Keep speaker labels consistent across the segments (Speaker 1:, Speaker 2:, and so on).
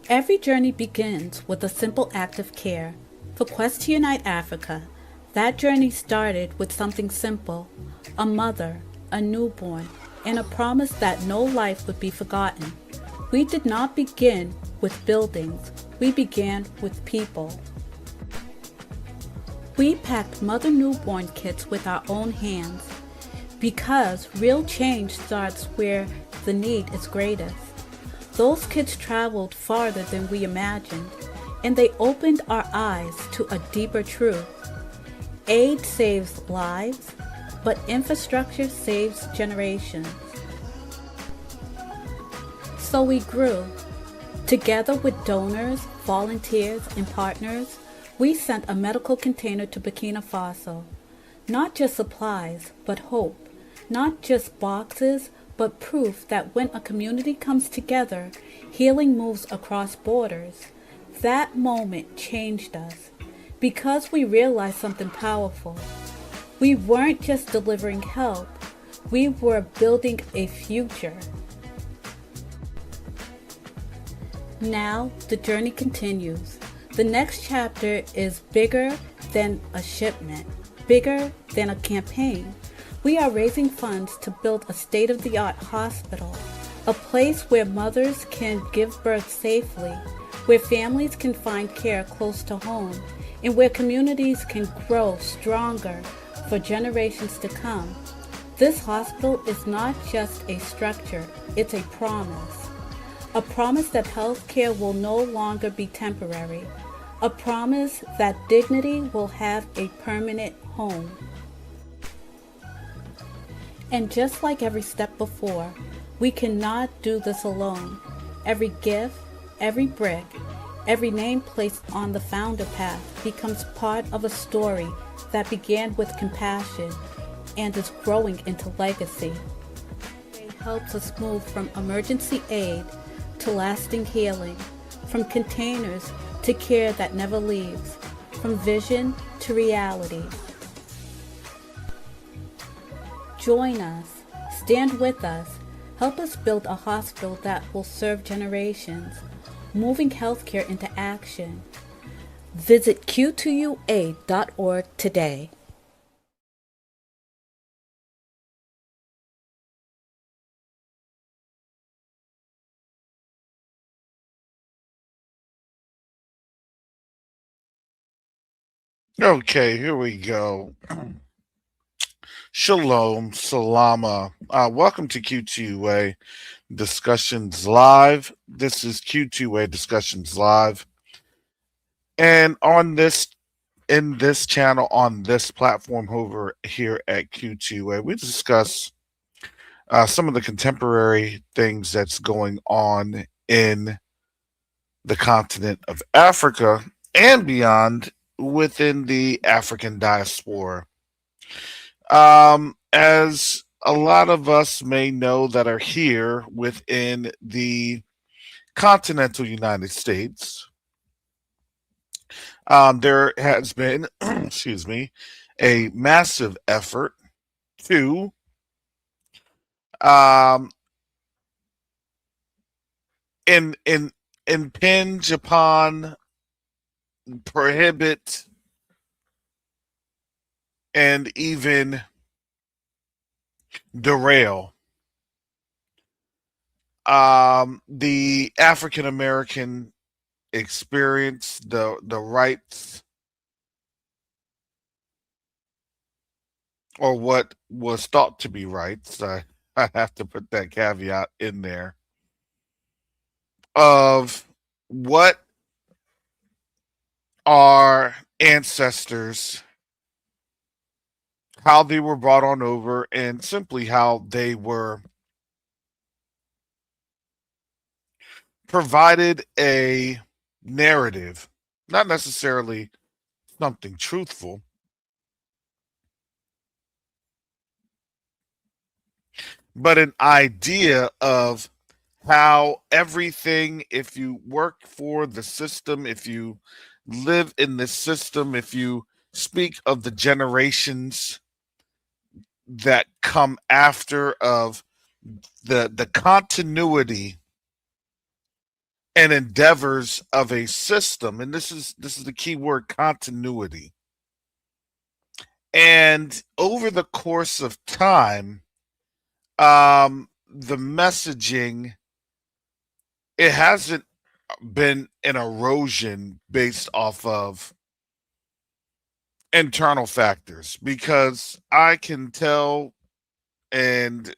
Speaker 1: Every journey begins with a simple act of care. For Quest to Unite Africa, that journey started with something simple: a mother, a newborn, and a promise that no life would be forgotten. We did not begin with buildings, we began with people. We packed mother newborn kits with our own hands because real change starts where the need is greatest. Those kids traveled farther than we imagined, and they opened our eyes to a deeper truth. Aid saves lives, but infrastructure saves generations. So we grew. Together with donors, volunteers, and partners, we sent a medical container to Burkina Faso. Not just supplies, but hope. Not just boxes, but proof that when a community comes together, healing moves across borders. That moment changed us because we realized something powerful. We weren't just delivering help, we were building a future. Now the journey continues. The next chapter is bigger than a shipment, bigger than a campaign. We are raising funds to build a state-of-the-art hospital, a place where mothers can give birth safely, where families can find care close to home, and where communities can grow stronger for generations to come. This hospital is not just a structure, it's a promise. A promise that healthcare will no longer be temporary. A promise that dignity will have a permanent home. And just like every step before, we cannot do this alone. Every gift, every brick, every name placed on the founder path becomes part of a story that began with compassion and is growing into legacy. It helps us move from emergency aid to lasting healing, from containers to care that never leaves, from vision to reality. Join us, stand with us, help us build a hospital that will serve generations, moving healthcare into action. Visit Q2UA.org today.
Speaker 2: Okay, here we go. Shalom, salama. Welcome to Q2A Discussions Live. This is Q2A Discussions Live. And in this channel, on this platform over here at Q2A, we discuss some of the contemporary things that's going on in the continent of Africa and beyond within the African diaspora. As a lot of us may know that are here within the continental United States, there has been, excuse me, a massive effort to um, in impinge upon, prohibit, and even derail the African American experience, the rights, or what was thought to be rights. I have to put that caveat in there of what our ancestors, how they were brought on over, and simply how they were provided a narrative, not necessarily something truthful, but an idea of how everything, if you work for the system, if you live in this system, if you speak of the generations that come after, of the continuity and endeavors of a system. And this is the key word: continuity. And over the course of time, the messaging, it hasn't been an erosion based off of internal factors, because I can tell, and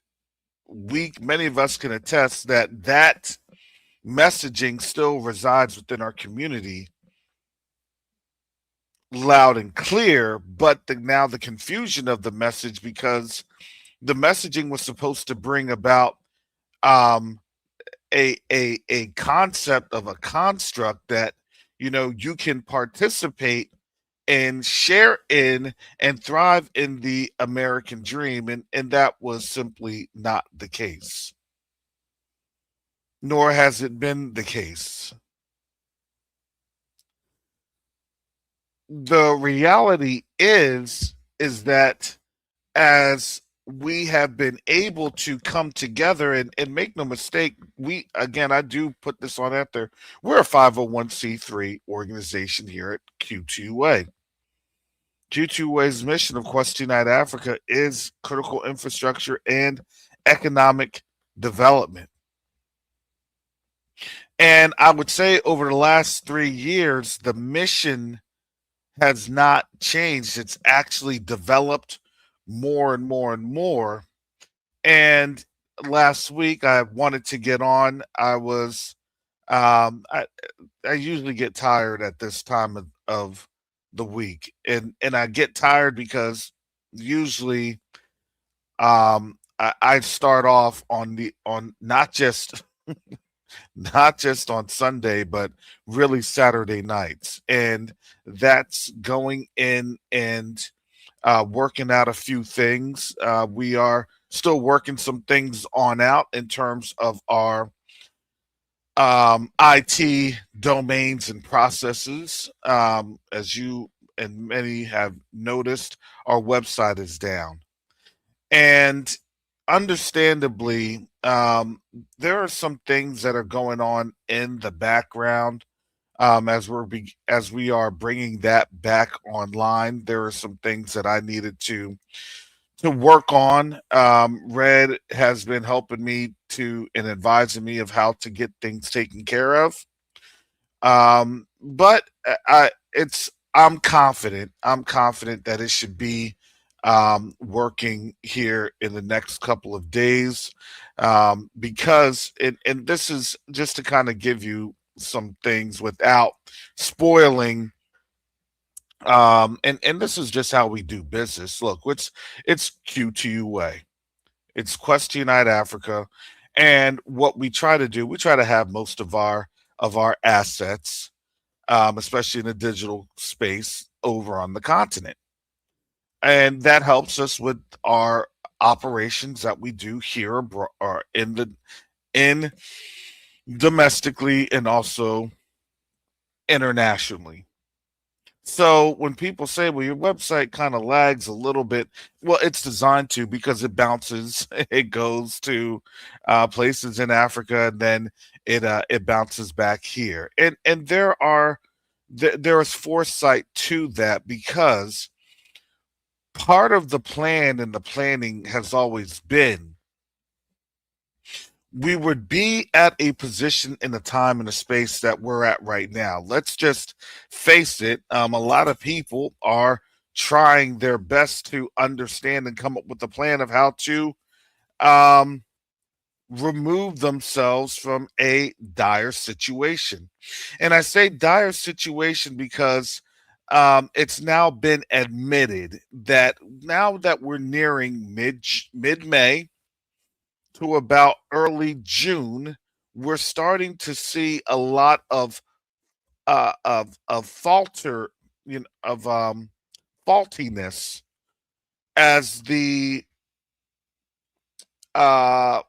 Speaker 2: many of us can attest, that messaging still resides within our community loud and clear. But now the confusion of the message, because the messaging was supposed to bring about um a concept of a construct that you can participate and share in and thrive in the American dream, and that was simply not the case, nor has it been the case. The reality is that, as we have been able to come together, and make no mistake, I do put this on out there, we're a 501c3 organization here at Q2A. Q2A's mission of Quest Unite Africa is critical infrastructure and economic development. And I would say over the last 3 years, the mission has not changed. It's actually developed more and more and more. And last week, I wanted to get on. I usually get tired at this time of the week, and I get tired because usually I start off on not just not just on Sunday, but really Saturday nights. And that's going in and working out a few things. We are still working some things on out in terms of our IT domains and processes. As you and many have noticed, our website is down. And understandably, there are some things that are going on in the background, as we are bringing that back online. There are some things that I needed to work on. Red has been helping me to and advising me of how to get things taken care of. But I'm confident. I'm confident that it should be working here in the next couple of days, because and this is just to kind of give you some things without spoiling. And this is just how we do business. Look, it's Q2UA. It's Quest Unite Africa. And what we try to do, we try to have most of our assets, especially in the digital space, over on the continent. And that helps us with our operations that we do here or in domestically and also internationally. So when people say, well, your website kind of lags a little bit, well, it's designed to, because it bounces, it goes to places in Africa, and then it bounces back here. And there is foresight to that, because part of the plan and the planning has always been, we would be at a position in the time and the space that we're at right now. Let's just face it. A lot of people are trying their best to understand and come up with a plan of how to um, remove themselves from a dire situation. And I say dire situation because it's now been admitted that now that we're nearing mid May to about early June, we're starting to see a lot of falter, of faultiness, as the uh,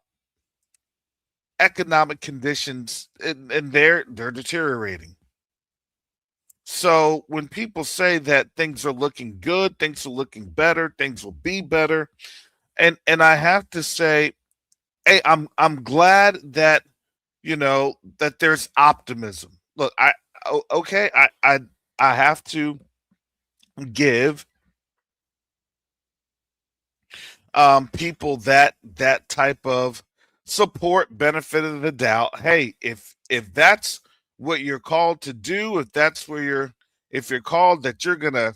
Speaker 2: economic conditions, and they're deteriorating. So when people say that things are looking good, things are looking better, things will be better, and I have to say, hey, I'm glad that that there's optimism. Look, okay, I have to give people that type of support, benefit of the doubt. Hey, if that's what you're called to do, if you're called that you're gonna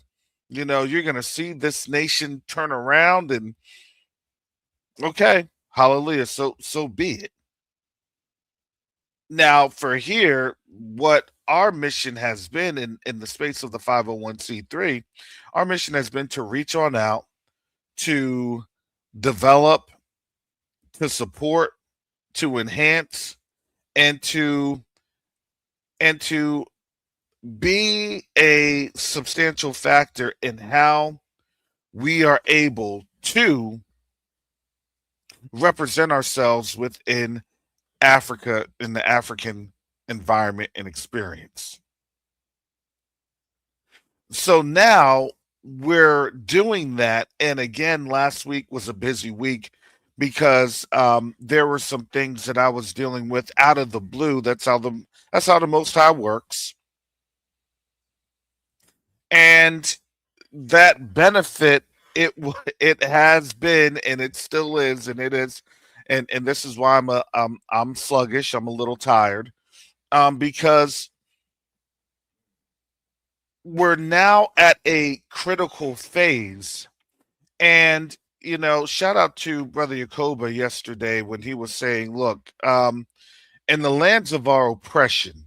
Speaker 2: see this nation turn around, and okay, hallelujah, so be it. Now, for here, what our mission has been in the space of the 501c3, our mission has been to reach on out, to develop, to support, to enhance, and to be a substantial factor in how we are able to represent ourselves within Africa, in the African environment and experience. So now we're doing that. And again, last week was a busy week because there were some things that I was dealing with out of the blue. That's how the Most High works. And that benefit, it has been, and it still is, and it is, and this is why I'm sluggish. I'm a little tired, because we're now at a critical phase. And shout out to Brother Yakoba yesterday when he was saying, look, in the lands of our oppression,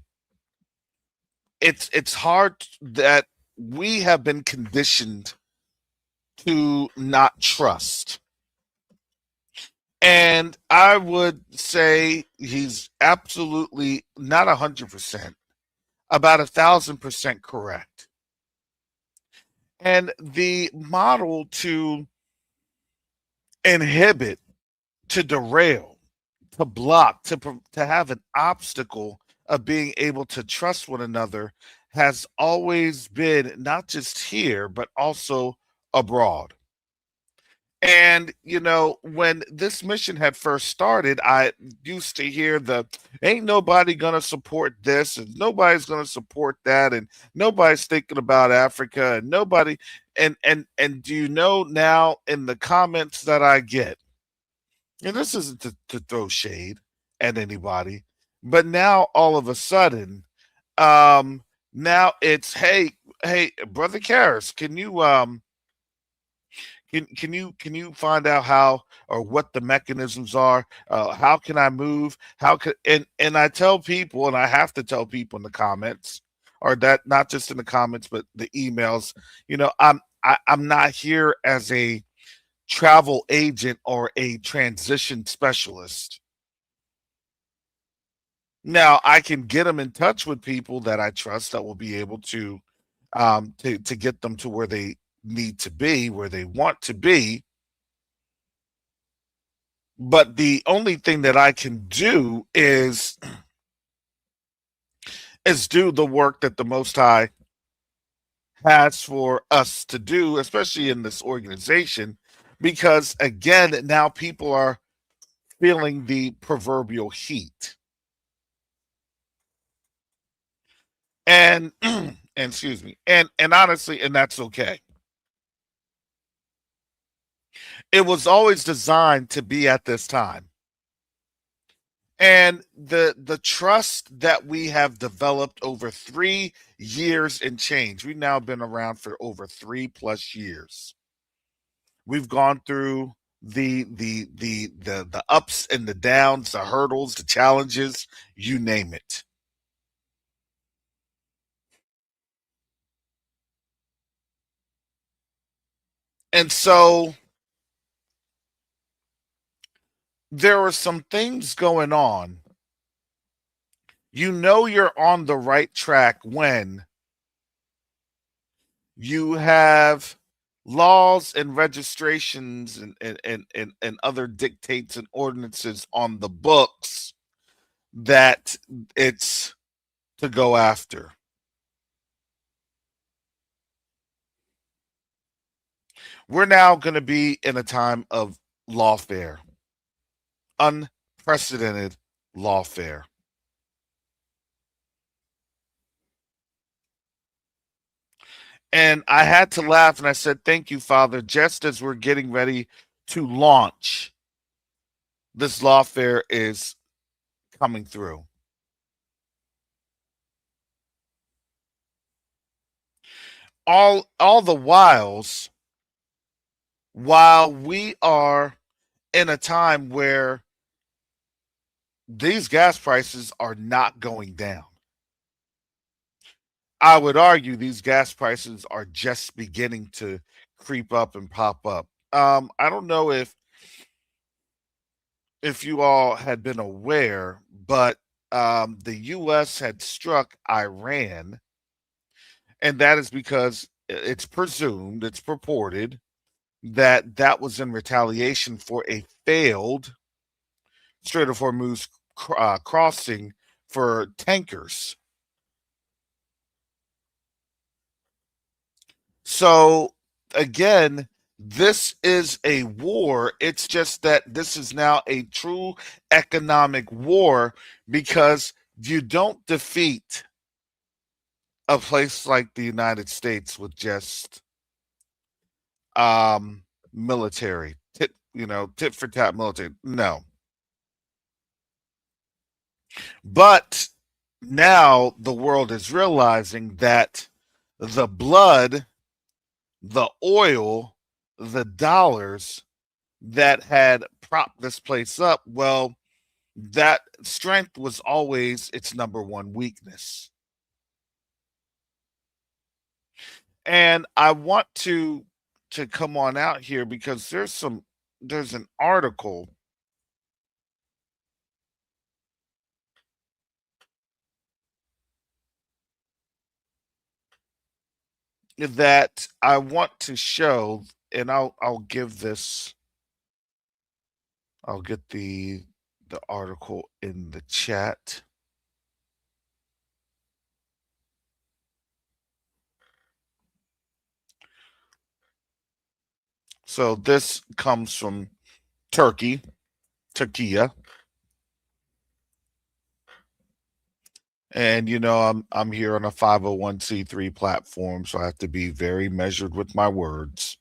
Speaker 2: it's hard that we have been conditioned to not trust. And I would say he's absolutely not 100%, about 1,000% correct. And the model to inhibit, to derail, to block, to have an obstacle of being able to trust one another has always been not just here, but also abroad. And when this mission had first started, I used to hear the ain't nobody gonna support this, and nobody's gonna support that, and nobody's thinking about Africa, and nobody, and do you know now in the comments that I get, and this isn't to throw shade at anybody, but now all of a sudden, um, now it's hey, brother Karras, can you find out how or what the mechanisms are? How can I move? How could and I tell people, and I have to tell people in the comments, or that not just in the comments, but the emails. I'm not here as a travel agent or a transition specialist. Now I can get them in touch with people that I trust that will be able to get them to where they need to be, where they want to be. But the only thing that I can do is do the work that the Most High has for us to do, especially in this organization, because again, now people are feeling the proverbial heat. And and excuse me, and honestly, and that's okay. It was always designed to be at this time. And the trust that we have developed over 3 years and change, we've now been around for over 3+ years. We've gone through the ups and the downs, the hurdles, the challenges, you name it. And so there are some things going on. You're on the right track when you have laws and registrations and other dictates and ordinances on the books that it's to go after. We're now going to be in a time of lawfare, unprecedented lawfare. And I had to laugh and I said, "Thank you, Father," just as we're getting ready to launch. This lawfare is coming through. All the while we are in a time where these gas prices are not going down. I would argue these gas prices are just beginning to creep up and pop up. I don't know if you all had been aware, but the U.S. had struck Iran, and that is because it's presumed, it's purported that that was in retaliation for a failed Strait of Hormuz crossing for tankers. So again, this is a war. It's just that this is now a true economic war because you don't defeat a place like the United States with just military tit for tat military. No. But now the world is realizing that the blood, the oil, the dollars that had propped this place up, well, that strength was always its number one weakness. And I want to come on out here because there's an article that I want to show, and I'll give this. I'll get the article in the chat. So this comes from Turkey, Turkiya. And I'm here on a 501c3 platform, so I have to be very measured with my words.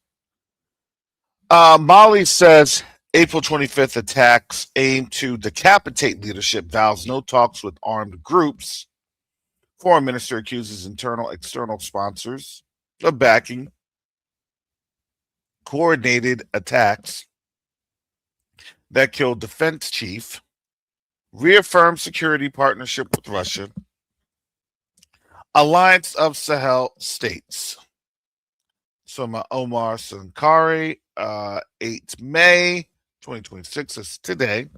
Speaker 2: Molly says April 25th attacks aim to decapitate leadership, vows no talks with armed groups. Foreign minister accuses internal external sponsors of backing coordinated attacks that killed defense chief, reaffirmed security partnership with Russia, alliance of Sahel states. So my Omar Sankari, 8 May 2026 is today.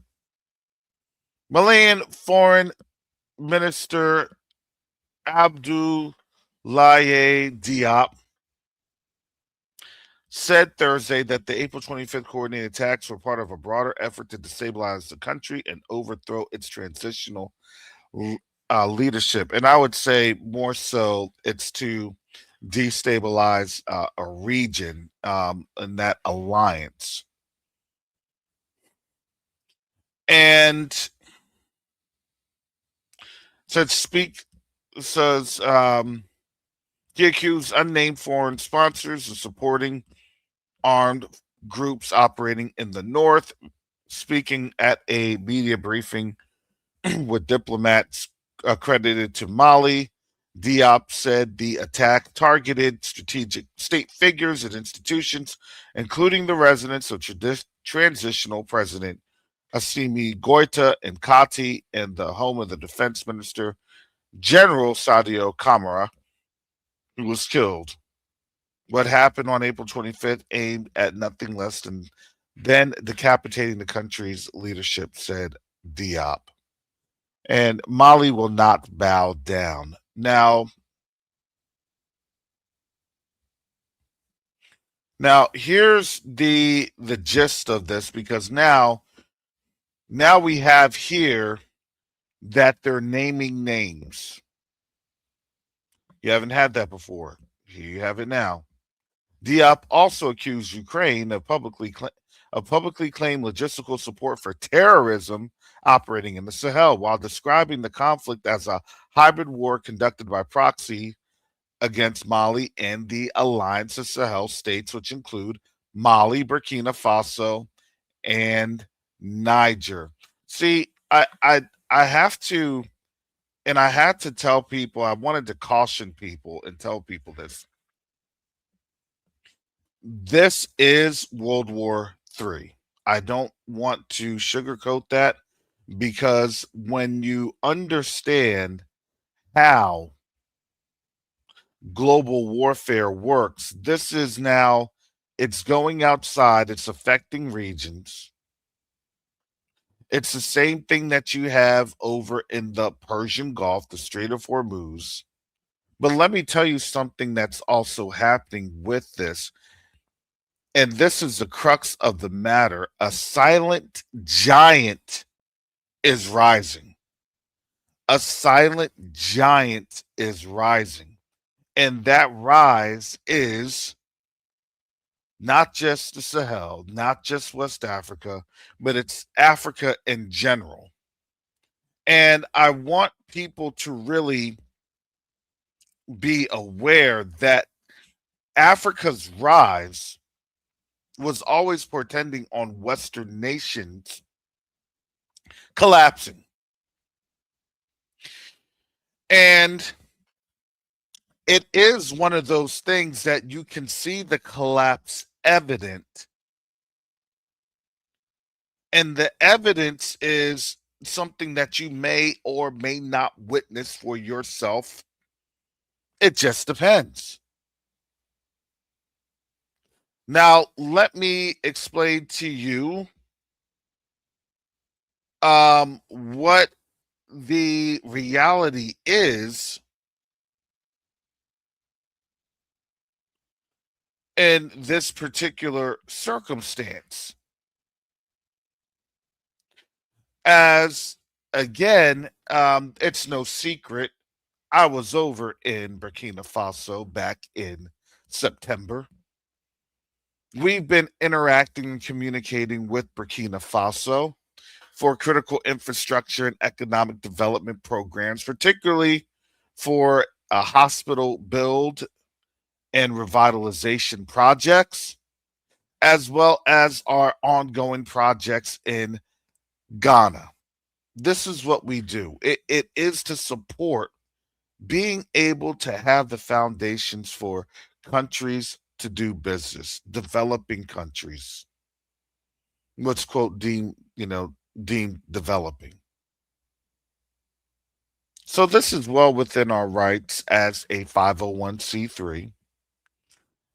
Speaker 2: Malian Foreign Minister Abdoulaye Diop said Thursday that the April 25th coordinated attacks were part of a broader effort to destabilize the country and overthrow its transitional leadership. And I would say more so it's to destabilize a region in that alliance. And says he accused unnamed foreign sponsors of supporting armed groups operating in the north. Speaking at a media briefing with diplomats accredited to Mali, Diop said the attack targeted strategic state figures and institutions, including the residence of transitional president Assimi Goita in Kati and the home of the defense minister, General Sadio Kamara, who was killed. What happened on April 25th aimed at nothing less than then decapitating the country's leadership, said Diop. And Mali will not bow down. Now here's the gist of this, because now we have here that they're naming names. You haven't had that before. Here you have it now. Diop also accused Ukraine of publicly claimed logistical support for terrorism operating in the Sahel, while describing the conflict as a hybrid war conducted by proxy against Mali and the Alliance of Sahel states, which include Mali, Burkina Faso, and Niger. See, I have to, and I had to tell people, I wanted to caution people and tell people this. This is World War III. I don't want to sugarcoat that because when you understand how global warfare works, this is now, it's going outside, it's affecting regions. It's the same thing that you have over in the Persian Gulf, the Strait of Hormuz. But let me tell you something that's also happening with this. And this is the crux of the matter. A silent giant is rising. A silent giant is rising. And that rise is not just the Sahel, not just West Africa, but it's Africa in general. And I want people to really be aware that Africa's rise was always portending on Western nations collapsing. And it is one of those things that you can see the collapse evident. And the evidence is something that you may or may not witness for yourself. It just depends. Now, let me explain to you what the reality is in this particular circumstance. As again, it's no secret, I was over in Burkina Faso back in September. We've been interacting and communicating with Burkina Faso for critical infrastructure and economic development programs, particularly for a hospital build and revitalization projects, as well as our ongoing projects in Ghana. This is what we do. It is to support being able to have the foundations for countries to do business, developing countries, what's quote deemed developing. So this is well within our rights as a 501c3.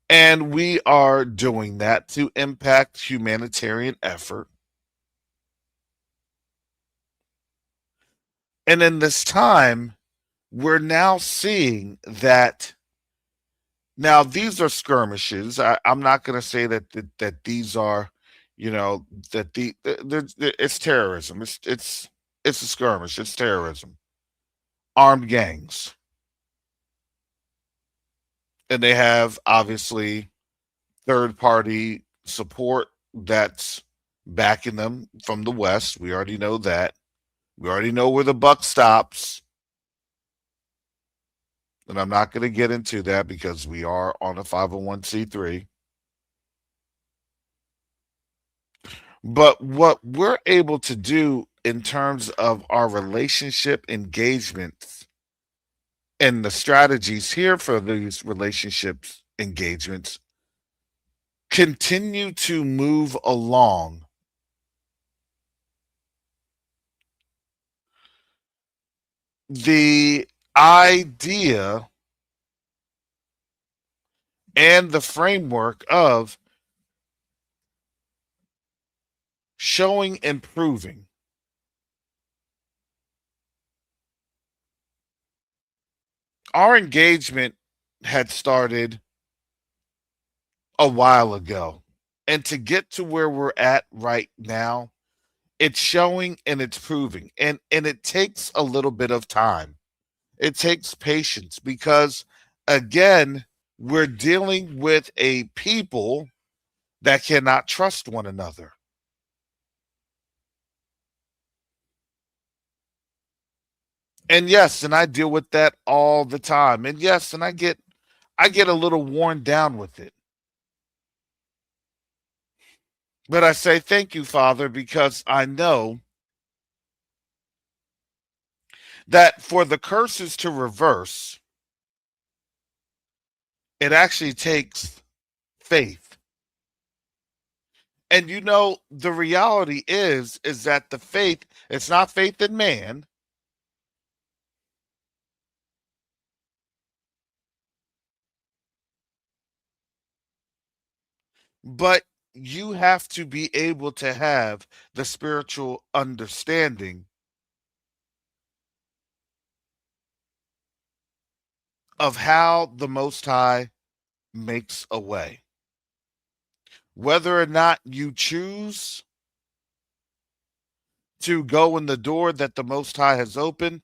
Speaker 2: And we are doing that to impact humanitarian effort. And in this time, we're now seeing that now these are skirmishes. I'm not going to say that these are, that it's terrorism. It's a skirmish. It's terrorism. Armed gangs, and they have obviously third party support that's backing them from the West. We already know that. We already know where the buck stops. And I'm not going to get into that because we are on a 501c3. But what we're able to do in terms of our relationship engagements and the strategies here for these relationships engagements continue to move along. The idea and the framework of showing and proving. Our engagement had started a while ago. And to get to where we're at right now, it's showing and it's proving. And it takes a little bit of time. It takes patience because again, we're dealing with a people that cannot trust one another. And yes, and I deal with that all the time. And yes, and I get I get a little worn down with it. But I say thank you, Father, because I know that for the curses to reverse, it actually takes faith. And the reality is that the faith, it's not faith in man, but you have to be able to have the spiritual understanding of how the Most High makes a way. Whether or not you choose to go in the door that the Most High has opened,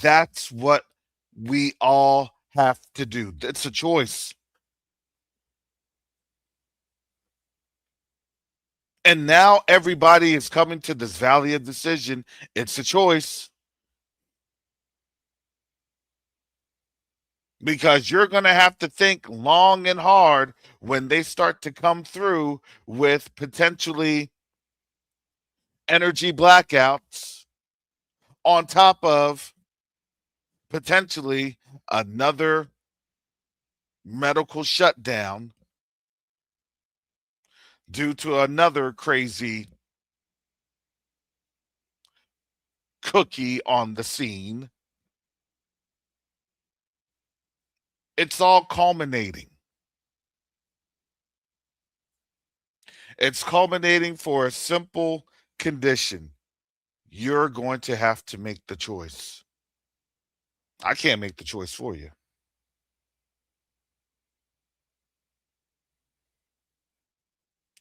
Speaker 2: that's what we all have to do. It's a choice. And now everybody is coming to this valley of decision. It's a choice because you're going to have to think long and hard when they start to come through with potentially energy blackouts on top of potentially another medical shutdown due to another crazy cookie on the scene. It's all culminating. It's culminating for a simple condition. You're going to have to make the choice. I can't make the choice for you.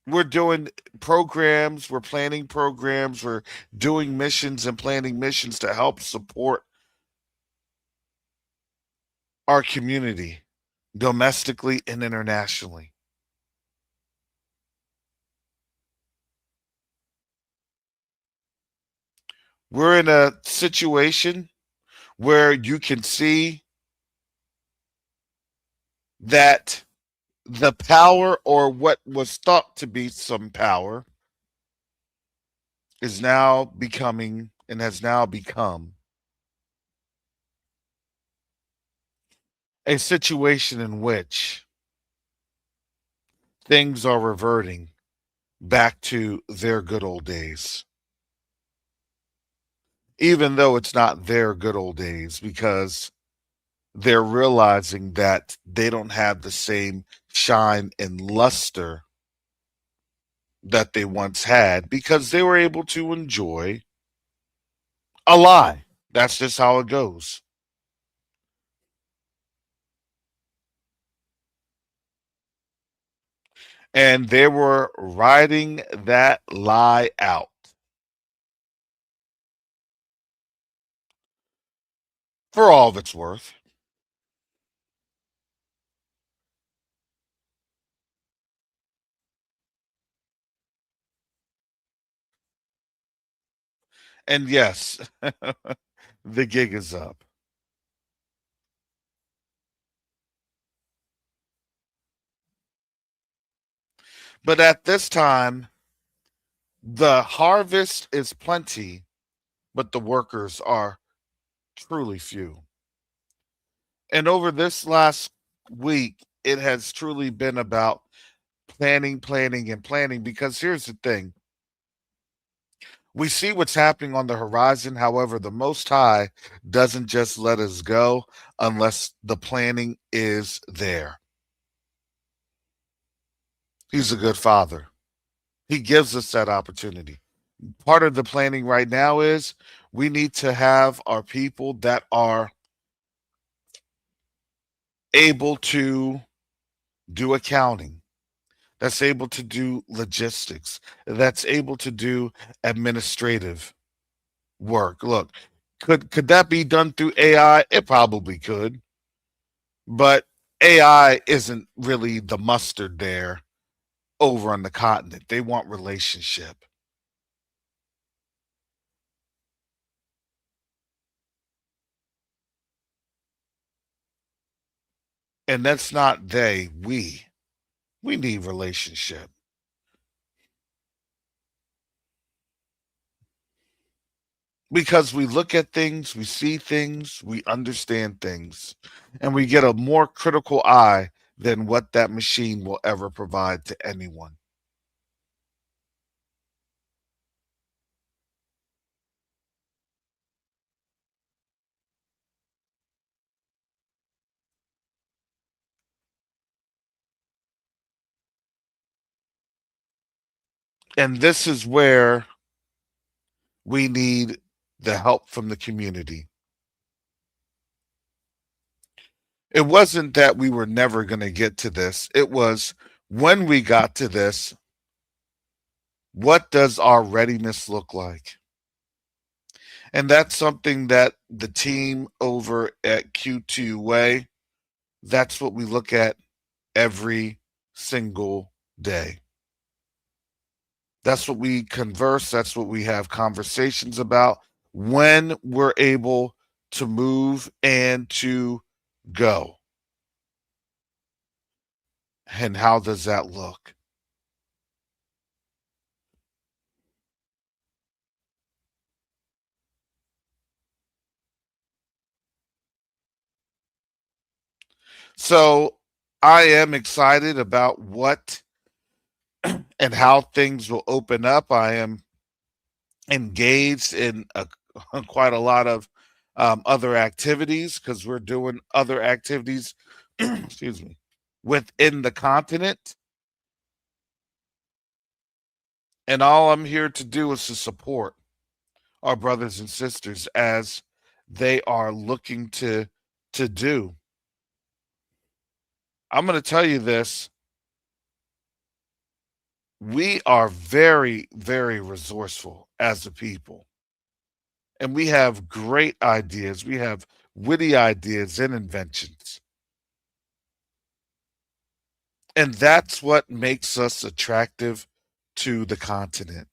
Speaker 2: We're doing programs, we're planning programs, we're doing missions and planning missions to help support our community domestically and internationally. We're in a situation where you can see that the power, or what was thought to be some power, is now becoming and has now become a situation in which things are reverting back to their good old days. Even though it's not their good old days, because they're realizing that they don't have the same shine and luster that they once had because they were able to enjoy a lie. That's just how it goes. And they were riding that lie out for all of its worth. And yes, the gig is up. But at this time, the harvest is plenty, but the workers are truly few. And over this last week, it has truly been about planning, planning, and planning. Because here's the thing, we see what's happening on the horizon. However, the Most High doesn't just let us go unless the planning is there. He's a good father. He gives us that opportunity. Part of the planning right now is we need to have our people that are able to do accounting, that's able to do logistics, that's able to do administrative work. Look, could that be done through AI? It probably could, but AI isn't really the mustard there over on the continent. They want relationship. And that's not they, we. We need relationship. Because we look at things, we see things, we understand things, and we get a more critical eye than what that machine will ever provide to anyone. And this is where we need the help from the community. It wasn't that we were never going to get to this. It was when we got to this, what does our readiness look like? And that's something that the team over at Q2UA, that's what we look at every single day. That's what we converse, that's what we have conversations about when we're able to move and to go. And how does that look? So I am excited about what and how things will open up. I am engaged in quite a lot of other activities because we're doing other activities, excuse me, within the continent. And all I'm here to do is to support our brothers and sisters as they are looking to do. I'm going to tell you this. We are very, very resourceful as a people. And we have great ideas. We have witty ideas and inventions. And that's what makes us attractive to the continent.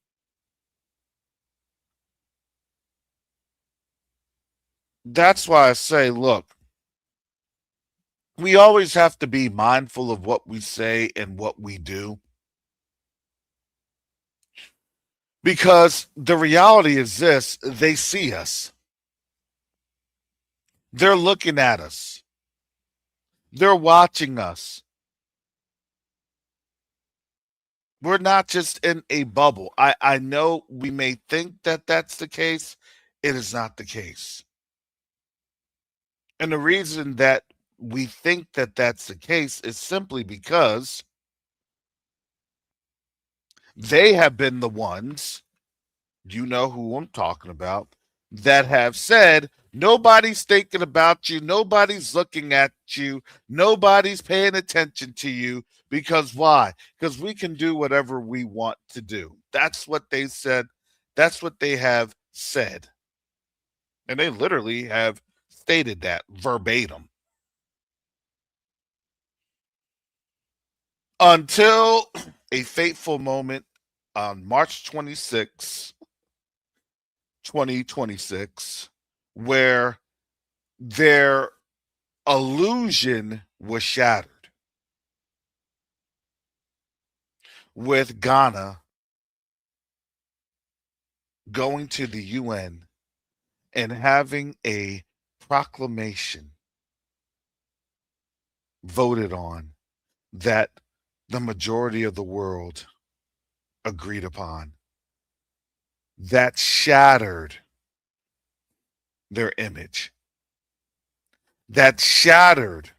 Speaker 2: That's why I say, look, we always have to be mindful of what we say and what we do. Because the reality is this, they see us. They're looking at us. They're watching us. We're not just in a bubble. I know we may think that that's the case. It is not the case. And the reason that we think that that's the case is simply because they have been the ones, you know who I'm talking about, that have said, nobody's thinking about you, nobody's looking at you, nobody's paying attention to you. Because why? Because we can do whatever we want to do. That's what they said. That's what they have said. And they literally have stated that verbatim. Until a fateful moment on March 26, 2026, where their illusion was shattered with Ghana going to the UN and having a proclamation voted on that the majority of the world agreed upon. That shattered their image. That shattered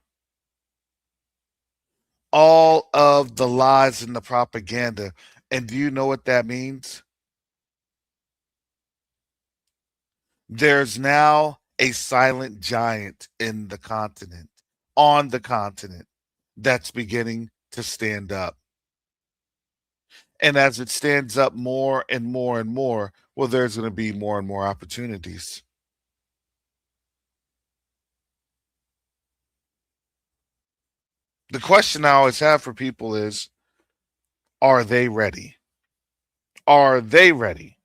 Speaker 2: all of the lies and the propaganda. And do you know what that means? There's now a silent giant in the continent, on the continent, that's beginning to stand up. And as it stands up more and more and more, well, there's going to be more and more opportunities. The question I always have for people is, are they ready? Are they ready?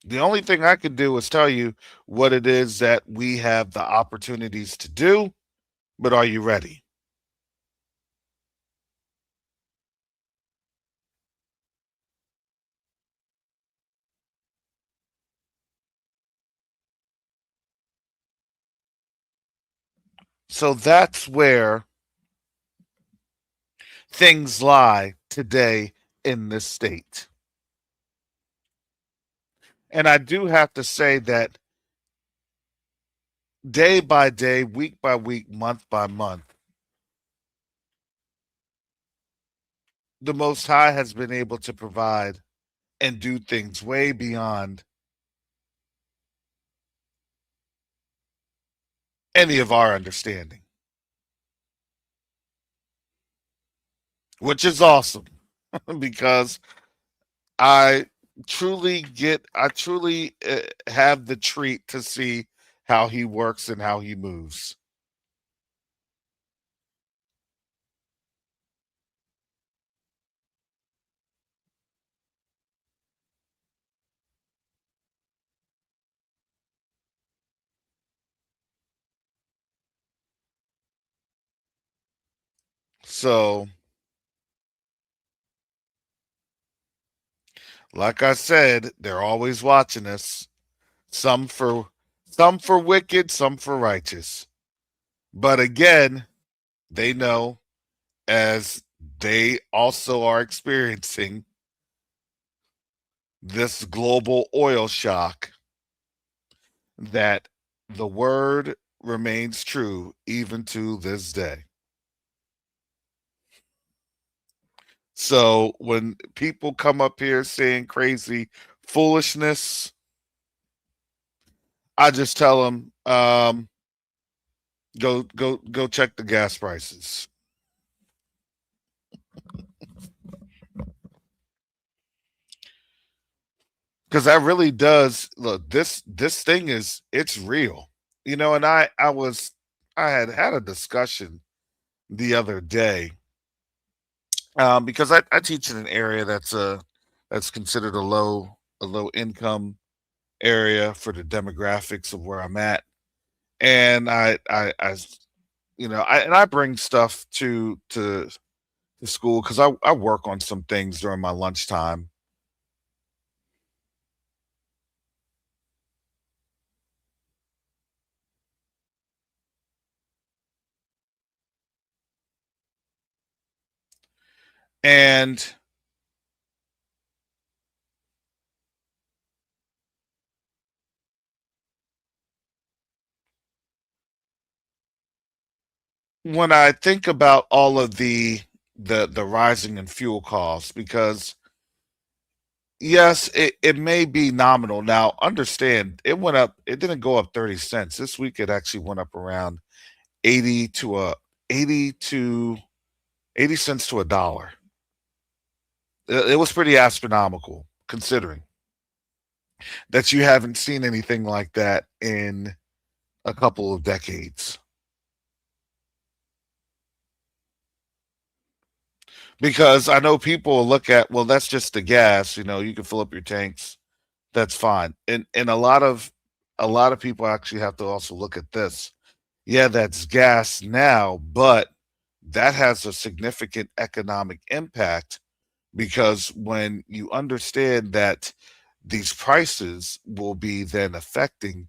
Speaker 2: The only thing I can do is tell you what it is that we have the opportunities to do, but are you ready? So that's where things lie today in this state. And I do have to say that day by day, week by week, month by month, the Most High has been able to provide and do things way beyond any of our understanding, which is awesome because I I truly have the treat to see how he works and how he moves. So, like I said, they're always watching us. Some for some for wicked, some for righteous. But again, they know as they also are experiencing this global oil shock that the word remains true even to this day. So when people come up here saying crazy foolishness, I just tell them, go check the gas prices because that really does look. This thing is it's real, And I had a discussion the other day because I teach in an area that's considered a low income area for the demographics of where I'm at, and I bring stuff to school because I work on some things during my lunchtime, and when I think about all of the rising in fuel costs, because yes, it may be nominal. Now, understand it went up, it didn't go up 30 cents. This week it actually went up around 80 to a 80 to 80 cents to a dollar. It was pretty astronomical considering that you haven't seen anything like that in a couple of decades. Because I know people will look at, well, that's just the gas, you can fill up your tanks, that's fine. And a lot of people actually have to also look at this. Yeah, that's gas now, but that has a significant economic impact because when you understand that these prices will be then affecting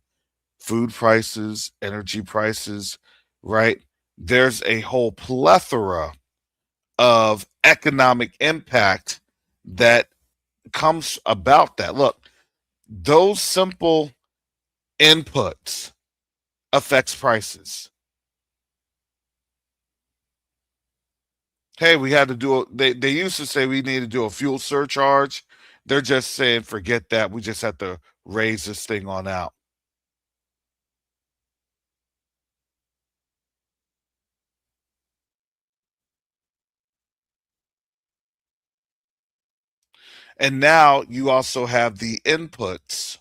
Speaker 2: food prices, energy prices, right? There's a whole plethora of economic impact that comes about that. Look, those simple inputs affects prices. Hey, we had to do they used to say we need to do a fuel surcharge. They're just saying forget that. We just have to raise this thing on out. And now you also have the inputs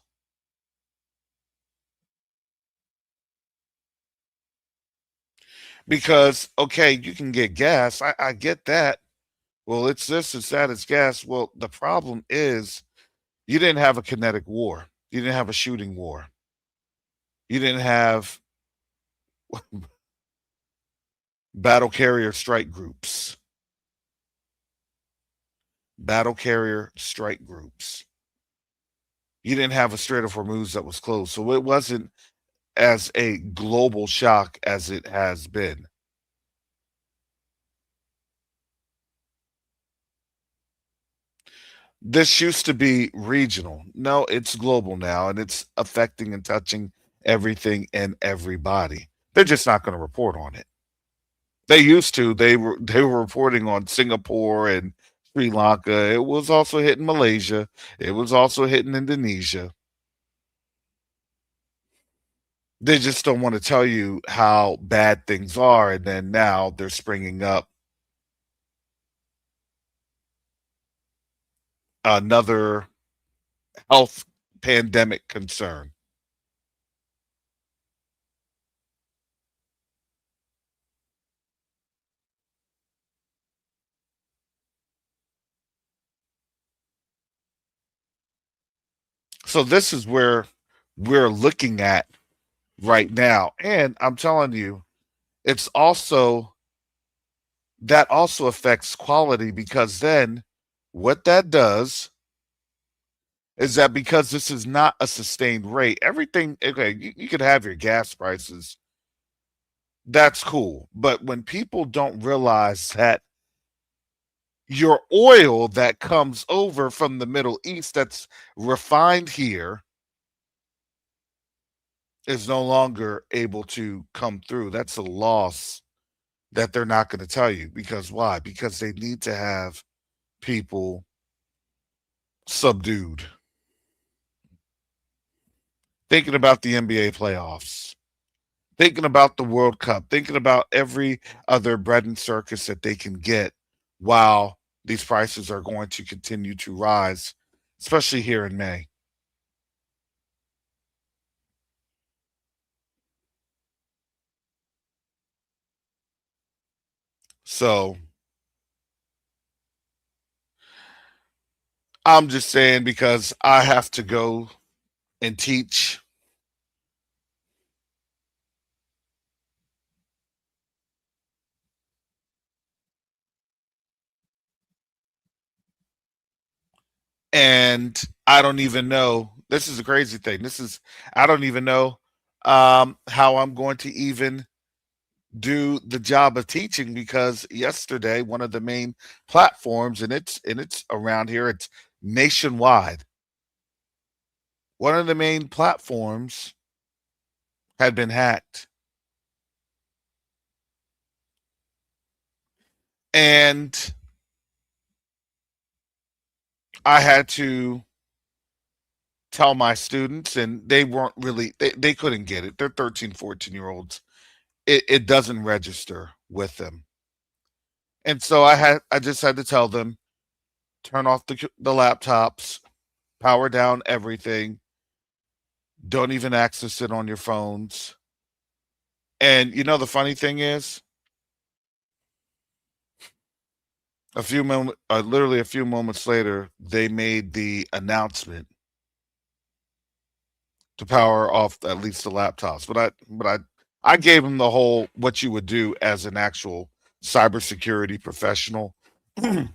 Speaker 2: because okay, you can get gas. I get that. Well, it's this, it's that, it's gas. Well, the problem is you didn't have a kinetic war. You didn't have a shooting war. You didn't have battle carrier strike groups. Battle carrier strike groups. You didn't have a Strait of Hormuz that was closed. So it wasn't as a global shock as it has been. This used to be regional. No, it's global now, and it's affecting and touching everything and everybody. They're just not going to report on it. They used to. They were reporting on Singapore and Sri Lanka. It was also hitting Malaysia. It was also hitting Indonesia. They just don't want to tell you how bad things are, and then now they're springing up another health pandemic concern. So this is where we're looking at right now. And I'm telling you, it's also that also affects quality because then what that does is that because this is not a sustained rate, everything, okay, you could have your gas prices. That's cool. But when people don't realize that your oil that comes over from the Middle East that's refined here is no longer able to come through, that's a loss that they're not going to tell you. Because why? Because they need to have people subdued. Thinking about the NBA playoffs, thinking about the World Cup, thinking about every other bread and circus that they can get while these prices are going to continue to rise, especially here in May. So I'm just saying because I have to go and teach. And I don't even know. This is a crazy thing. I don't even know how I'm going to even do the job of teaching because yesterday one of the main platforms, and it's around here, it's nationwide. One of the main platforms had been hacked. And I had to tell my students, and they weren't really, they couldn't get it. They're 13, 14-year olds. It doesn't register with them. And so I just had to tell them, turn off the laptops, power down everything, don't even access it on your phones. And the funny thing is, literally a few moments later, they made the announcement to power off at least the laptops. But I gave them the whole what you would do as an actual cybersecurity professional. Because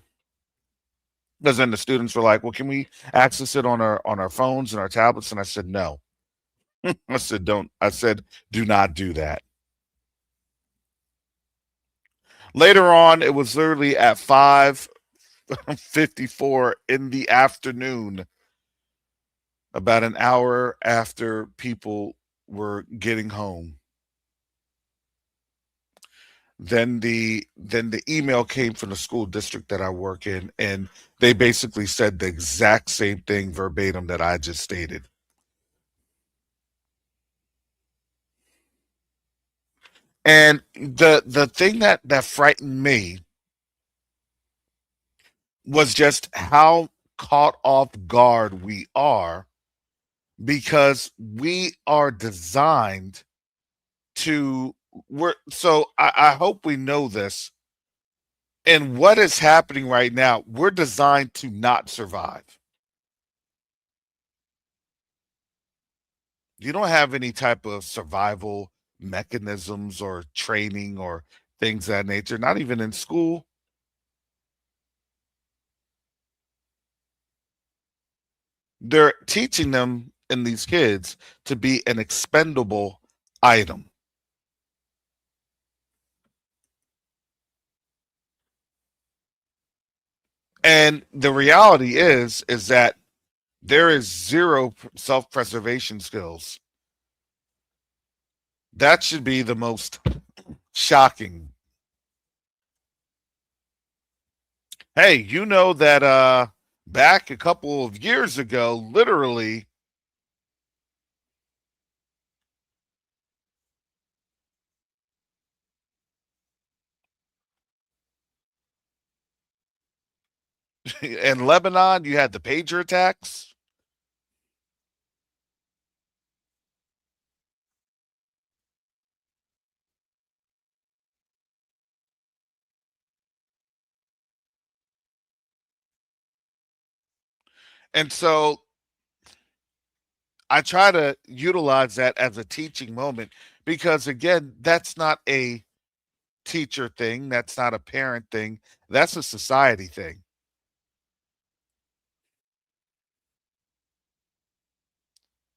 Speaker 2: then the students were like, "Well, can we access it on our phones and our tablets?" And I said, "No." I said, "Don't." I said, "Do not do that." Later on, it was literally at 5:54 in the afternoon, about an hour after people were getting home. Then the email came from the school district that I work in, and they basically said the exact same thing verbatim that I just stated. And the thing that frightened me was just how caught off guard we are, because we are designed to we're so I hope we know this. And what is happening right now, we're designed to not survive. You don't have any type of survival mechanisms or training or things of that nature, not even in school. They're teaching them in these kids to be an expendable item. And the reality is that there is zero self-preservation skills. That should be the most shocking. Hey, you know that back a couple of years ago, literally in Lebanon, you had the pager attacks. And so I try to utilize that as a teaching moment because, again, that's not a teacher thing. That's not a parent thing. That's a society thing.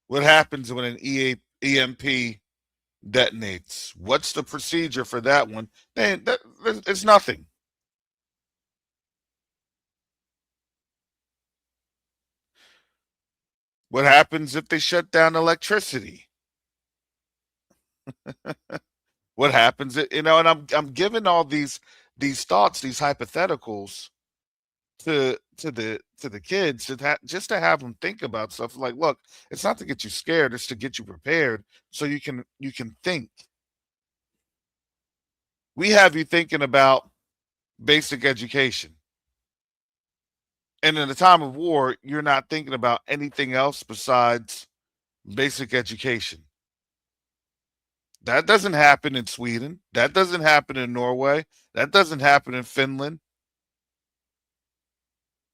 Speaker 2: What happens when an EMP detonates? What's the procedure for that one? It's nothing. What happens if they shut down electricity? What happens, and I'm giving all these thoughts, these hypotheticals to the kids just to have them think about stuff like, look, it's not to get you scared, it's to get you prepared so you can think. We have you thinking about basic education. And in a time of war, you're not thinking about anything else besides basic education. That doesn't happen in Sweden. That doesn't happen in Norway. That doesn't happen in Finland.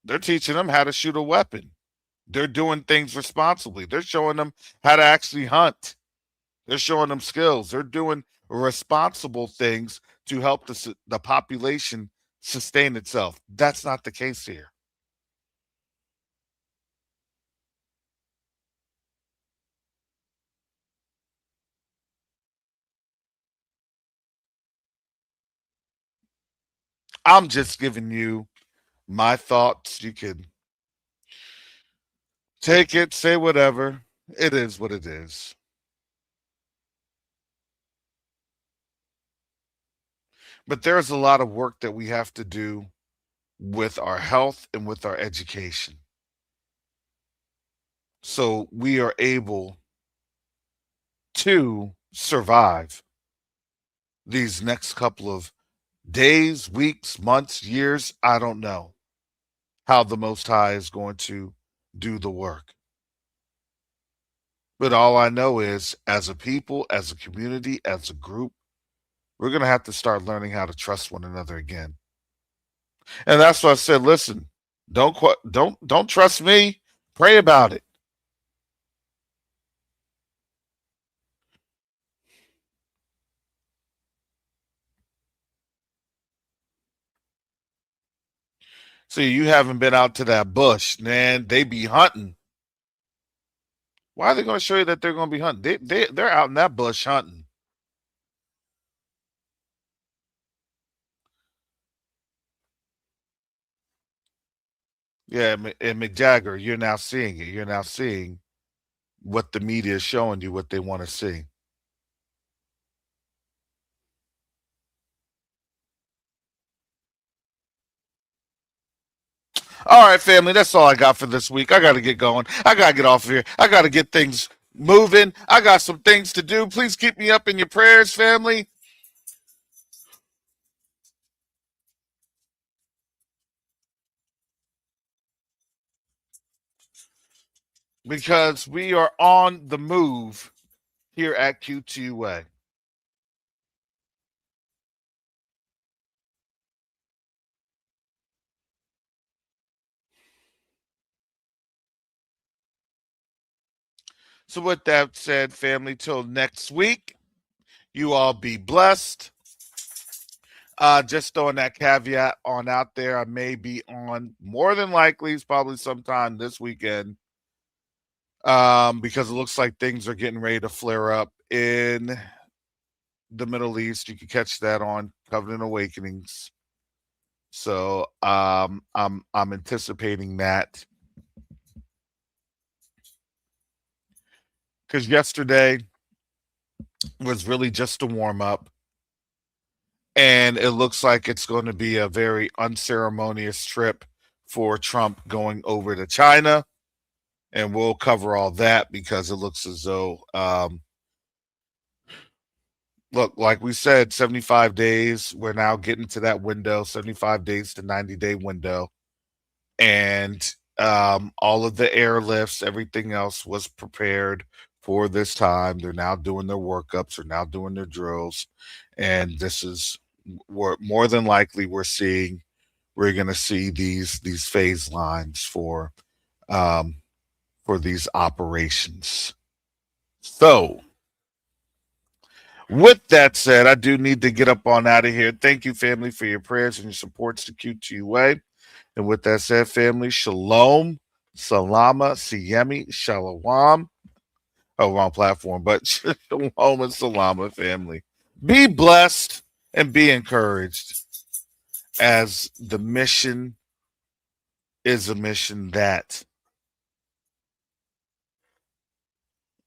Speaker 2: They're teaching them how to shoot a weapon. They're doing things responsibly. They're showing them how to actually hunt. They're showing them skills. They're doing responsible things to help the population sustain itself. That's not the case here. I'm just giving you my thoughts. You can take it, say whatever. It is what it is. But there's a lot of work that we have to do with our health and with our education. So we are able to survive these next couple of days, weeks, months, years. I don't know how the Most High is going to do the work. But all I know is, as a people, as a community, as a group, we're going to have to start learning how to trust one another again. And that's why I said, listen, don't trust me. Pray about it. See, you haven't been out to that bush, man. They be hunting. Why are they going to show you that they're going to be hunting? They're out in that bush hunting. Yeah, and McJagger, you're now seeing it. You're now seeing what the media is showing you, what they want to see. All right, family, that's all I got for this week. I got to get going. I got to get off of here. I got to get things moving. I got some things to do. Please keep me up in your prayers, family, because we are on the move here at Q2UA. So with that said, family, till next week, you all be blessed. Just throwing that caveat on out there. I may be on, more than likely, it's probably sometime this weekend, because it looks like things are getting ready to flare up in the Middle East. You can catch that on Covenant Awakenings. So I'm anticipating that, because yesterday was really just a warm up, and it looks like it's going to be a very unceremonious trip for Trump going over to China, and we'll cover all that because it looks as though, look, like we said, 75 days. We're now getting to that window, 75 days to 90-day window, and all of the airlifts, everything else was prepared for this time. They're now doing their workups, they're now doing their drills, and this is more than likely we're going to see these phase lines for these operations. So, with that said, I do need to get up on out of here. Thank you, family, for your prayers and your supports to Q2UA. And with that said, family, shalom, salama, siyemi, shalom. Oh, wrong platform, but shalom and salama, family. Be blessed and be encouraged, as the mission is a mission that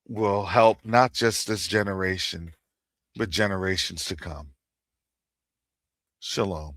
Speaker 2: will help not just this generation, but generations to come. Shalom.